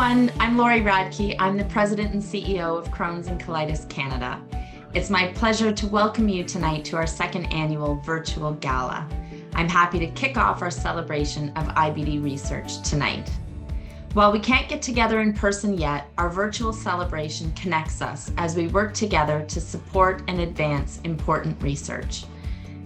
everyone, I'm Lori Radke. I'm the President and CEO of Crohn's and Colitis Canada. It's my pleasure to welcome you tonight to our second annual virtual gala. I'm happy to kick off our celebration of IBD research tonight. While we can't get together in person yet, our virtual celebration connects us as we work together to support and advance important research.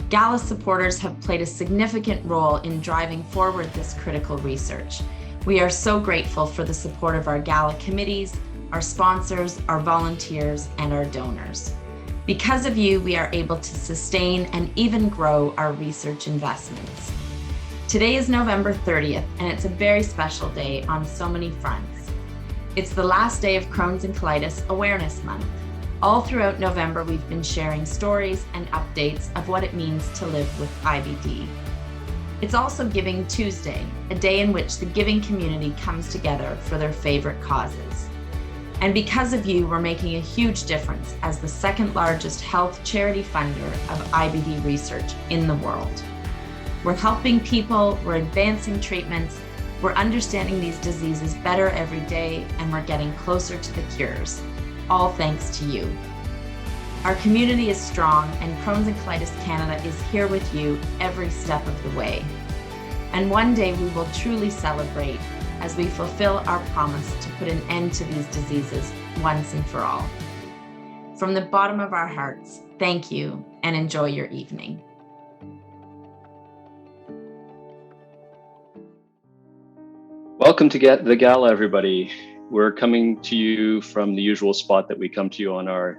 Gala supporters have played a significant role in driving forward this critical research. We are so grateful for the support of our Gala committees, our sponsors, our volunteers, and our donors. Because of you, we are able to sustain and even grow our research investments. Today is November 30th, and it's a very special day on so many fronts. It's the last day of Crohn's and Colitis Awareness Month. All throughout November, we've been sharing stories and updates of what it means to live with IBD. It's also Giving Tuesday, a day in which the giving community comes together for their favorite causes. And because of you, we're making a huge difference as the second largest health charity funder of IBD research in the world. We're helping people, we're advancing treatments, we're understanding these diseases better every day, and we're getting closer to the cures, all thanks to you. Our community is strong, and Crohn's and Colitis Canada is here with you every step of the way. And one day we will truly celebrate as we fulfill our promise to put an end to these diseases once and for all. From the bottom of our hearts, thank you and enjoy your evening. Welcome to the Gala, everybody. We're coming to you from the usual spot that we come to you on our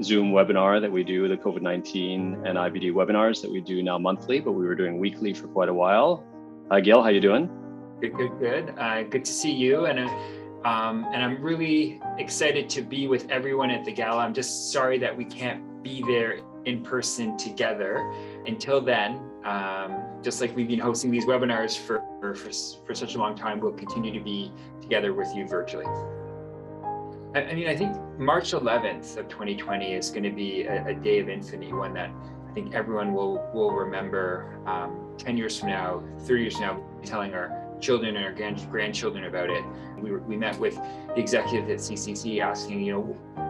Zoom webinar that we do, the COVID-19 and IBD webinars that we do now monthly, but we were doing weekly for quite a while. Hi, Gail, how you doing? Good. Good to see you, and I'm really excited to be with everyone at the Gala. I'm just sorry that we can't be there in person together. Until then, just like we've been hosting these webinars for such a long time, we'll continue to be together with you virtually. I mean, I think March 11th of 2020 is going to be a day of infamy, one that I think everyone will remember 10 years from now, 30 years from now, telling our children and our grandchildren about it. We met with the executive at CCC asking,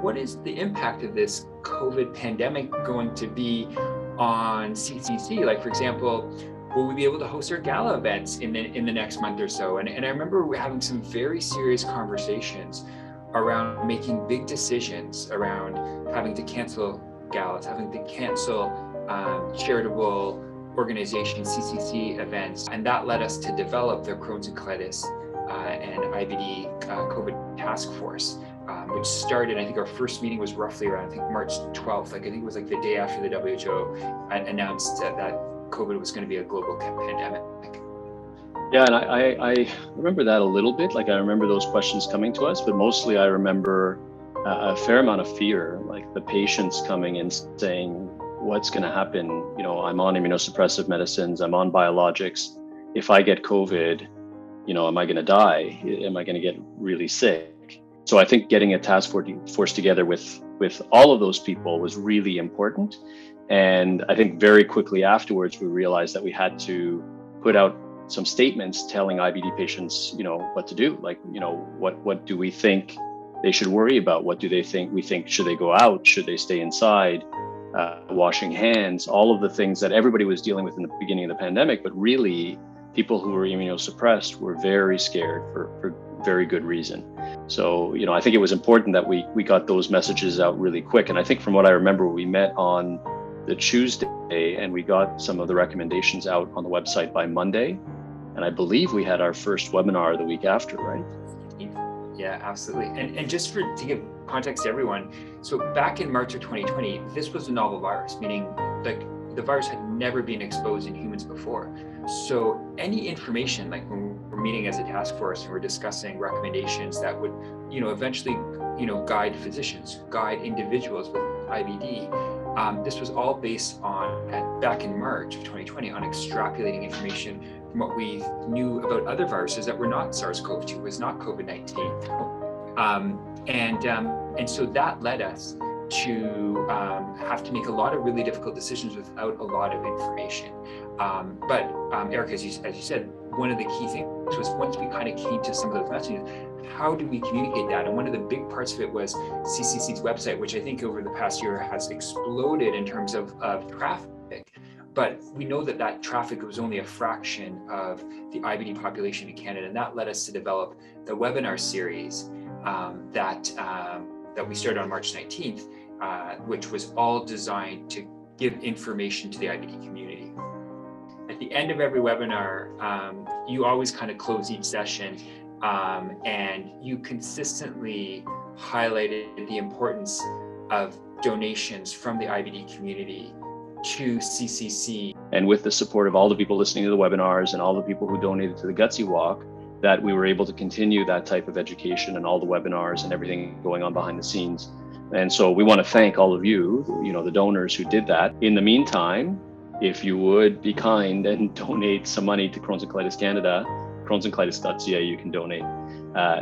what is the impact of this COVID pandemic going to be on CCC? Like, for example, will we be able to host our gala events in the next month or so? And I remember having some very serious conversations around making big decisions around having to cancel galas, having to cancel charitable organization CCC events. And that led us to develop the Crohn's and Colitis and IBD COVID task force, which started, I think our first meeting was roughly around, March 12th. I think it was the day after the WHO announced that COVID was going to be a global pandemic. Yeah, and I remember that a little bit. I remember those questions coming to us, but mostly I remember a fair amount of fear, like the patients coming and saying, what's going to happen? I'm on immunosuppressive medicines, I'm on biologics. If I get COVID, am I going to die? Am I going to get really sick? So I think getting a task force together with all of those people was really important. And I think very quickly afterwards, we realized that we had to put out some statements telling IBD patients, what to do. What do we think they should worry about? What do they think? We think, should they go out? Should they stay inside? Washing hands, all of the things that everybody was dealing with in the beginning of the pandemic, but really people who were immunosuppressed were very scared for very good reason. So, I think it was important that we got those messages out really quick. And I think from what I remember, we met on the Tuesday and we got some of the recommendations out on the website by Monday. And I believe we had our first webinar the week after, right? Yeah, absolutely. And just to give context to everyone, so back in March of 2020, this was a novel virus, meaning the virus had never been exposed in humans before. So any information, like when we're meeting as a task force and we're discussing recommendations that would, eventually, guide physicians, guide individuals with IBD, this was all based on, back in March of 2020, on extrapolating information from what we knew about other viruses that were not SARS-CoV-2, was not COVID-19. And so that led us to have to make a lot of really difficult decisions without a lot of information. But Eric, as you said, one of the key things was once we kind of came to some of those messages, how do we communicate that? And one of the big parts of it was CCC's website, which I think over the past year has exploded in terms of traffic. But we know that that traffic was only a fraction of the IBD population in Canada. And that led us to develop the webinar series that we started on March 19th, which was all designed to give information to the IBD community. At the end of every webinar, you always kind of close each session and you consistently highlighted the importance of donations from the IBD community to CCC. And with the support of all the people listening to the webinars and all the people who donated to the Gutsy Walk, that we were able to continue that type of education and all the webinars and everything going on behind the scenes. And so we want to thank all of you, the donors who did that. In the meantime, if you would be kind and donate some money to Crohn's and Colitis Canada, crohnsandcolitis.ca, you can donate.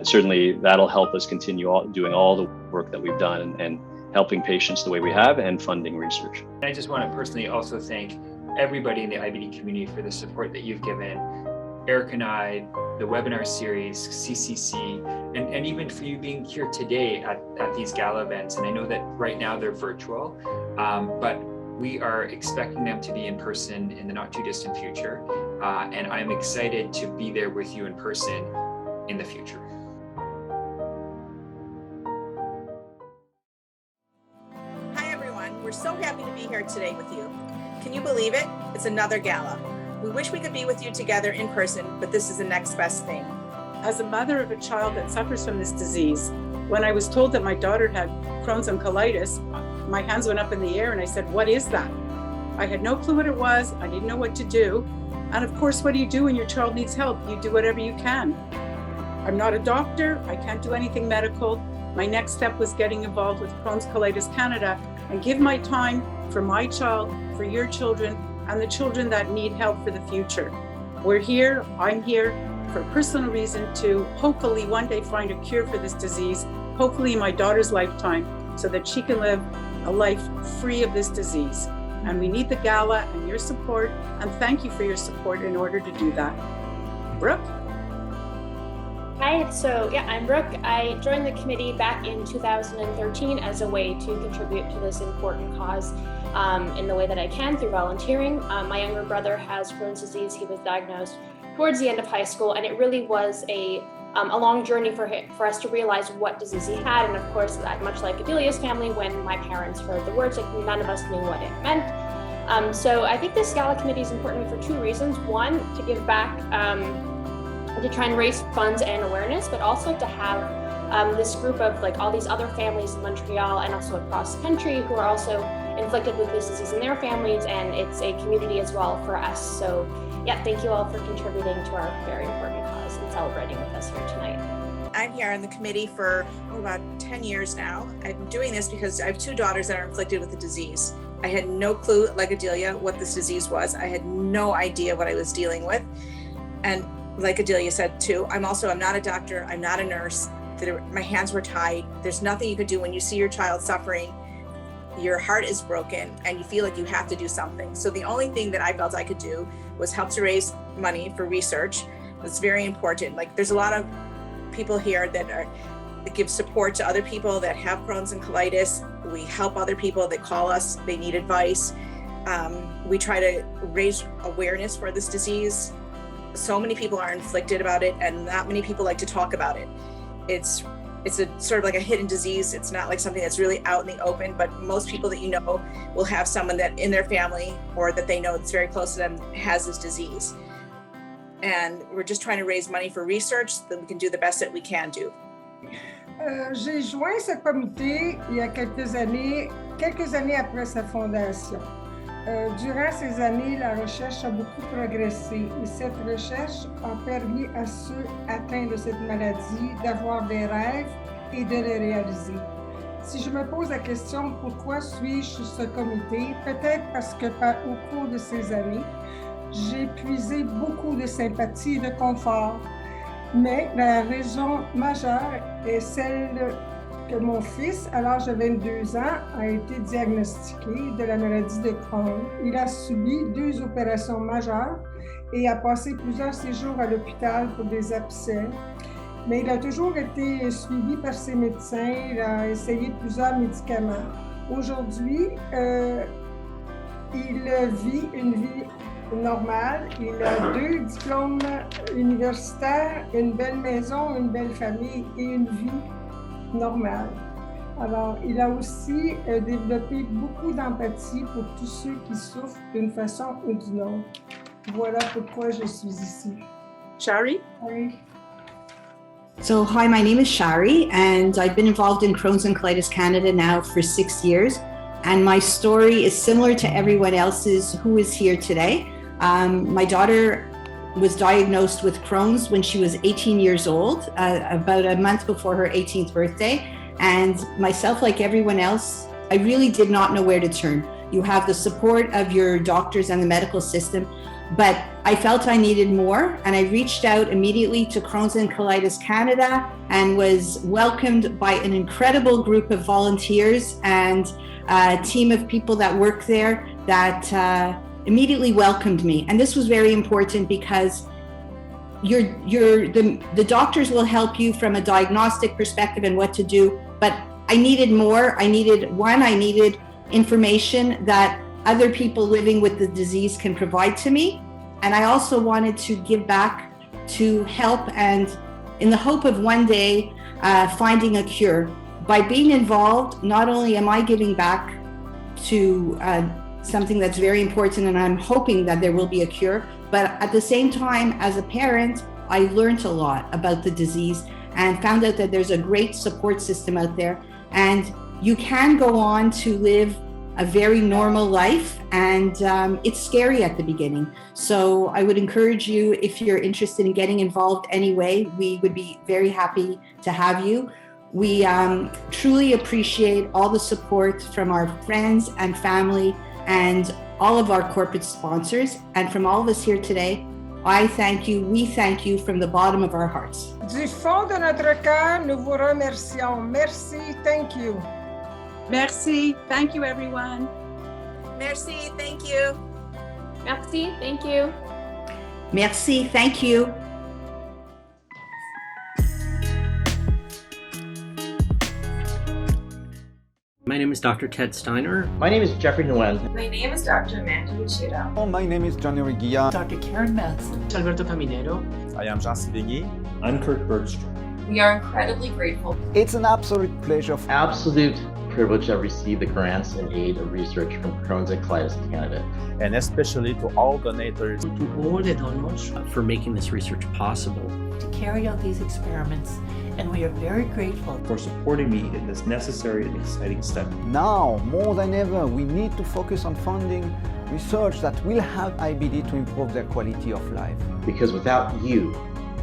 Certainly that'll help us continue doing all the work that we've done and helping patients the way we have and funding research. I just want to personally also thank everybody in the IBD community for the support that you've given. Eric and I, the webinar series, CCC, and even for you being here today at these gala events. And I know that right now they're virtual, but we are expecting them to be in person in the not too distant future. And I'm excited to be there with you in person in the future. We're so happy to be here today with you. Can you believe it? It's another gala. We wish we could be with you together in person, but this is the next best thing. As a mother of a child that suffers from this disease, when I was told that my daughter had Crohn's and colitis, my hands went up in the air and I said, what is that? I had no clue what it was. I didn't know what to do. And of course, what do you do when your child needs help? You do whatever you can. I'm not a doctor. I can't do anything medical. My next step was getting involved with Crohn's Colitis Canada and give my time for my child, for your children, and the children that need help for the future. We're here, I'm here for a personal reason to hopefully one day find a cure for this disease, hopefully in my daughter's lifetime, so that she can live a life free of this disease. And we need the gala and your support, and thank you for your support in order to do that. Brooke? Hi, I'm Brooke. I joined the committee back in 2013 as a way to contribute to this important cause in the way that I can through volunteering. My younger brother has Crohn's disease. He was diagnosed towards the end of high school, and it really was a long journey for us to realize what disease he had. And of course, much like Adelia's family, when my parents heard the words, none of us knew what it meant. So I think this gala committee is important for two reasons. One, to give back, to try and raise funds and awareness, but also to have this group of all these other families in Montreal and also across the country who are also inflicted with this disease in their families, and it's a community as well for us. So yeah, thank you all for contributing to our very important cause and celebrating with us here tonight. I'm here on the committee for about 10 years now. I'm doing this because I have two daughters that are inflicted with the disease. I had no clue, like Adelia, what this disease was. I had no idea what I was dealing with. And like Adelia said too, I'm not a doctor, I'm not a nurse. My hands were tied. There's nothing you could do when you see your child suffering. Your heart is broken and you feel like you have to do something. So the only thing that I felt I could do was help to raise money for research. It's very important. There's a lot of people here that give support to other people that have Crohn's and colitis. We help other people that call us, they need advice. We try to raise awareness for this disease. So many people are inflicted about it and not many people like to talk about it. It's a sort of like a hidden disease. It's not like something that's really out in the open, but most people that you know will have someone that in their family or that they know that's very close to them has this disease. And we're just trying to raise money for research so that we can do the best that we can do. J'ai joint ce comité il y a quelques années après sa fondation. Durant ces années, la recherche a beaucoup progressé et cette recherche a permis à ceux atteints de cette maladie d'avoir des rêves et de les réaliser. Si je me pose la question pourquoi suis-je sur ce comité, peut-être parce que au cours de ces années, j'ai puisé beaucoup de sympathie et de confort. Mais la raison majeure est celle que mon fils, à l'âge de 22 ans, a été diagnostiqué de la maladie de Crohn. Il a subi 2 opérations majeures et a passé plusieurs séjours à l'hôpital pour des abcès. mais il a toujours été suivi par ses médecins, il a essayé plusieurs médicaments. Aujourd'hui, il vit une vie normale, il a 2 diplômes universitaires, une belle maison, une belle famille et une vie normale. Alors, il a aussi développé beaucoup d'empathie pour tous ceux qui souffrent d'une façon ou d'une autre. Voilà pourquoi je suis ici. Shari? Oui. So, hi, my name is Shari, and I've been involved in Crohn's and Colitis Canada now for 6 years. And my story is similar to everyone else's who is here today. My daughter was diagnosed with Crohn's when she was 18 years old, about a month before her 18th birthday. And myself, like everyone else, I really did not know where to turn. You have the support of your doctors and the medical system, but I felt I needed more, and I reached out immediately to Crohn's and Colitis Canada and was welcomed by an incredible group of volunteers and a team of people that work there that immediately welcomed me. And this was very important because the doctors will help you from a diagnostic perspective and what to do, but I needed more. I needed information that other people living with the disease can provide to me. And I also wanted to give back to help, and in the hope of one day finding a cure. By being involved, not only am I giving back to something that's very important, and I'm hoping that there will be a cure, but at the same time, as a parent, I learned a lot about the disease and found out that there's a great support system out there, and you can go on to live a very normal life, and it's scary at the beginning. So I would encourage you, if you're interested in getting involved anyway, we would be very happy to have you. We truly appreciate all the support from our friends and family and all of our corporate sponsors. And from all of us here today, I thank you, we thank you from the bottom of our hearts. Du fond de notre cœur, nous vous remercions. Merci, thank you. Merci. Thank you, everyone. Merci, thank you. Merci, thank you. Merci, thank you. My name is Dr. Ted Steiner. My name is Jeffrey Nguyen. My name is Dr. Amanda Michida. Oh, my name is Johnny Reguilla. Dr. Karen Madsen. Alberto Caminero. I am Jean Sévigny. I'm Kurt Bergstrom. We are incredibly grateful. It's an absolute pleasure. Absolute privilege to receive the grants and aid of research from Crohn's and Colitis Canada. And especially to all donors. To all the donors. For making this research possible. To carry out these experiments, and we are very grateful for supporting me in this necessary and exciting step. Now, more than ever, we need to focus on funding research that will help IBD to improve their quality of life. Because without you,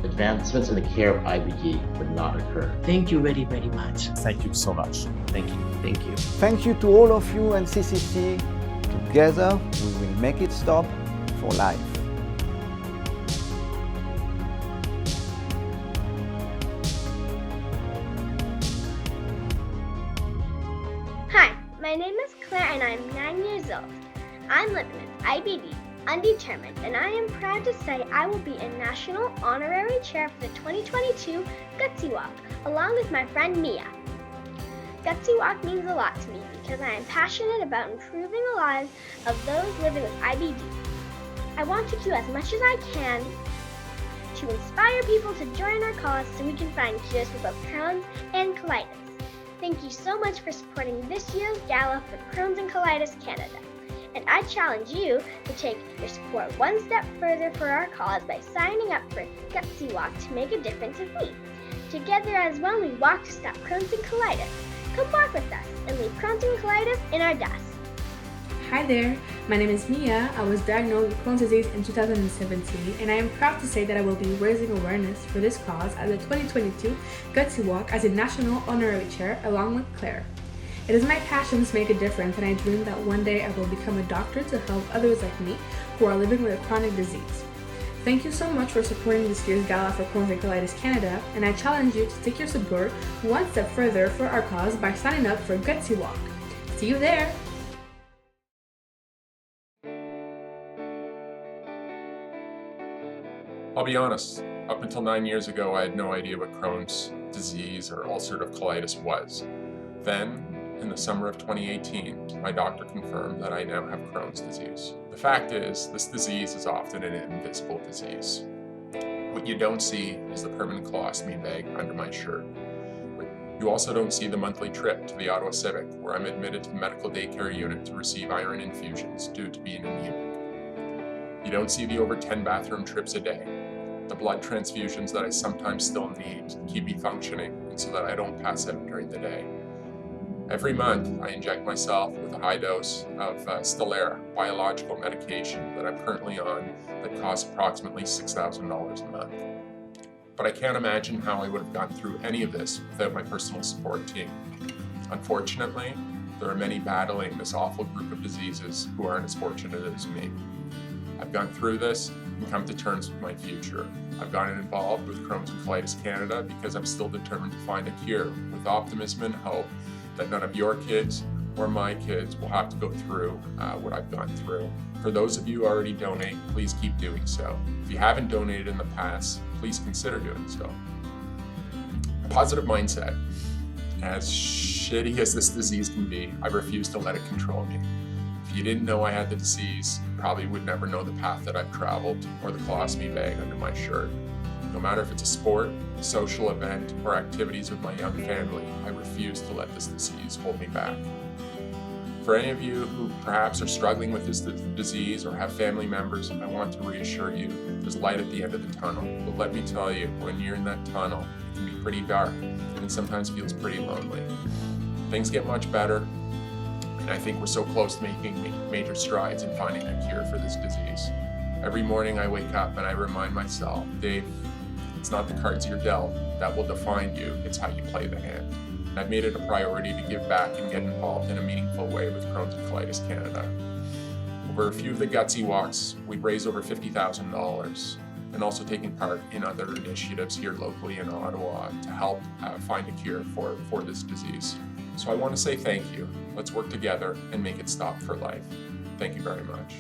advancements in the care of IBD would not occur. Thank you very, very much. Thank you so much. Thank you. Thank you. Thank you to all of you and CCC. Together, we will make it stop for life. Hi, my name is Claire and I'm 9 years old. I'm living with IBD, undetermined, and I am proud to say I will be a National Honorary Chair for the 2022 Gutsy Walk, along with my friend Mia. Gutsy Walk means a lot to me because I am passionate about improving the lives of those living with IBD. I want to do as much as I can to inspire people to join our cause so we can find cures for both Crohn's and colitis. Thank you so much for supporting this year's Gala for Crohn's and Colitis Canada. And I challenge you to take your support one step further for our cause by signing up for Gutsy Walk to make a difference with me. Together as one, we walk to stop Crohn's and colitis. Come walk with us and leave Crohn's and colitis in our dust. Hi there, my name is Mia. I was diagnosed with Crohn's disease in 2017, and I am proud to say that I will be raising awareness for this cause at the 2022 Gutsy Walk as a National Honorary Chair along with Claire. It is my passion to make a difference, and I dream that one day I will become a doctor to help others like me who are living with a chronic disease. Thank you so much for supporting this year's Gala for Crohn's and Colitis Canada, and I challenge you to take your support one step further for our cause by signing up for Gutsy Walk. See you there! I'll be honest, Up until 9 years ago, I had no idea what Crohn's disease or ulcerative colitis was. Then, in the summer of 2018, my doctor confirmed that I now have Crohn's disease. The fact is, this disease is often an invisible disease. What you don't see is the permanent colostomy bag under my shirt. You also don't see the monthly trip to the Ottawa Civic, where I'm admitted to the medical daycare unit to receive iron infusions due to being anemic. You don't see the over 10 bathroom trips a day, the blood transfusions that I sometimes still need to keep me functioning and so that I don't pass out during the day. Every month, I inject myself with a high dose of Stelara, biological medication that I'm currently on that costs approximately $6,000 a month. But I can't imagine how I would have gone through any of this without my personal support team. Unfortunately, there are many battling this awful group of diseases who aren't as fortunate as me. I've gone through this and come to terms with my future. I've gotten involved with Crohn's and Colitis Canada because I'm still determined to find a cure with optimism and hope that none of your kids or my kids will have to go through what I've gone through. For those of you who already donate, please keep doing so. If you haven't donated in the past, please consider doing so. A positive mindset. As shitty as this disease can be, I refuse to let it control me. If you didn't know I had the disease, you probably would never know the path that I've traveled or the colostomy bag under my shirt. No matter if it's a sport, a social event, or activities with my young family, I refuse to let this disease hold me back. For any of you who perhaps are struggling with this disease or have family members, I want to reassure you there's light at the end of the tunnel. But let me tell you, when you're in that tunnel, it can be pretty dark and sometimes feels pretty lonely. Things get much better, and I think we're so close to making major strides in finding a cure for this disease. Every morning I wake up and I remind myself, Dave, it's not the cards you're dealt that will define you, it's how you play the hand. And I've made it a priority to give back and get involved in a meaningful way with Crohn's and Colitis Canada. Over a few of the gutsy walks, we've raised over $50,000 and also taken part in other initiatives here locally in Ottawa to help find a cure for this disease. So I want to say thank you. Let's work together and make it stop for life. Thank you very much.